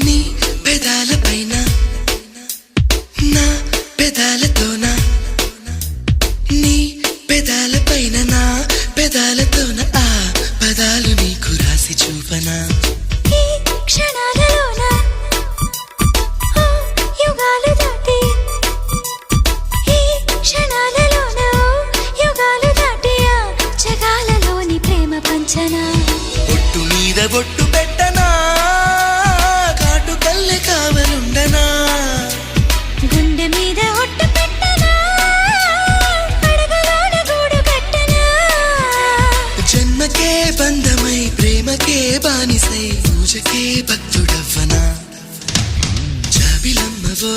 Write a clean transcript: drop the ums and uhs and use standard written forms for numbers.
నీ పెదాలపైన నా పెదాలతోన నీ పెదాలపైన నా పెదాలతోన ఆ పదాలు నీకు రాసి చూపనా ఈ క్షణాలలోన యుగాలు దాటి ఈ క్షణాలలోన యుగాలు దాటి ఆ జగాలలోని ప్రేమ పంచనా ఒట్టు మీద ఒట్టు పెట్టనా కాటు కల్లె కావలుండనా గుండె మీద ఒట్టు పెట్టనా అడగలోన గూడు కట్టనా జన్మకే బంధమై ప్రేమకే బానిసై పూజకే భక్తుడవ్వనా జాబిలమ్మవో